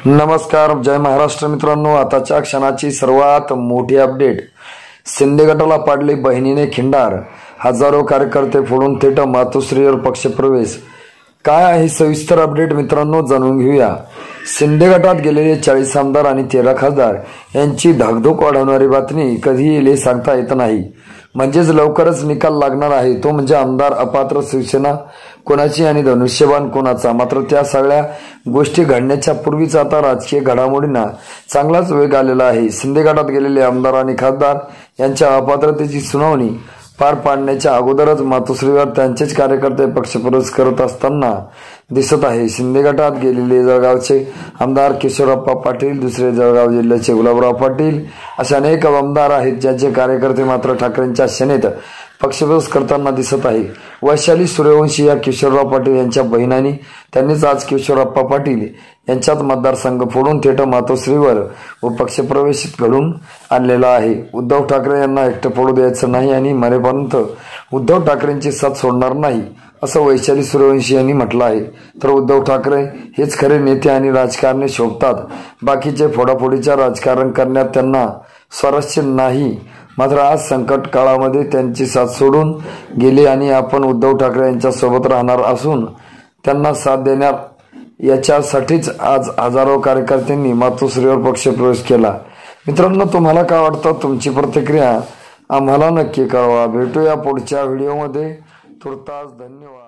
नमस्कार, जय महाराष्ट्र मित्रांनो। आताच्या क्षणाची सर्वात मोठी अपडेट। शिंदे गटाला पाडली बहिणीने खिंडार, हजारो कार्यकर्ते फोडून थेट मातोश्रीवर पक्षप्रवेश। काय आहे सविस्तर अपडेट मित्रांनो, जाणून घेऊया। शिंदे गटात गेलेले 40 आमदार आणि 13 खासदार यांची धाकधूक वाढवणारी बातमी कधी येईल हे सांगता येत नाही। म्हणजेच लवकरच निकाल लागणार आहे, तो म्हणजे आमदार अपात्र शिवसेना कोणाची आणि धनुष्यबाण कोणाचा। मात्र त्या सगळ्या गोष्टी घडण्याच्या पूर्वीच आता राजकीय घडामोडींना चांगलाच वेग आलेला आहे। शिंदे गटात गेलेले आमदार आणि खासदार यांच्या अपात्रतेची सुनावणी पार पाडण्याच्या अगोदरच मातोश्रीवर त्यांचेच कार्यकर्ते पक्षप्रवेश करत असताना दिसत आहे। शिंदे गटात गेलेले जळगावचे आमदार किशोरप्पा पाटील, दुसरे जळगाव जिल्ह्याचे गुलाबराव पाटील असे अनेक आमदार आहेत ज्यांचे कार्यकर्ते मात्र ठाकरेंच्या सेनेत पक्षप्रवेश करताना दिसत आहे। वैशाली सूर्यवंशी या किशोरराव पाटील यांच्या बहिणांनी त्यांनीच आज किशोरप्पा पाटील यांच्यात मतदारसंघ फोडून थेट मातोश्रीवर व पक्षप्रवेश घडून आणलेला आहे। उद्धव ठाकरे यांना एकटं पडू द्यायचं नाही आणि मरेपर्यंत उद्धव ठाकरेंची साथ सोडणार नाही असं वैशाली सूर्यवंशी यांनी म्हटलं आहे। तर उद्धव ठाकरे हेच खरे नेते आणि राजकारणी शोभतात, बाकीचे फोडाफोडीच्या राजकारण करण्यात त्यांना स्वारस्य नाही। मात्र आज संकट काळामध्ये त्यांची साथ सोडून गेले आणि आपण उद्धव ठाकरे यांच्या सोबत राहणार असून त्यांना साथ देणार याच्यासाठीच आज हजारो कार्यकर्त्यांनी मातोश्रीवर पक्षप्रवेश केला। मित्रांनो, तुम्हाला काय वाटतं? तुमची प्रतिक्रिया आम्हाला नक्की कळवा। भेटूया पुढच्या व्हिडिओमध्ये। तुर्तास धन्यवाद।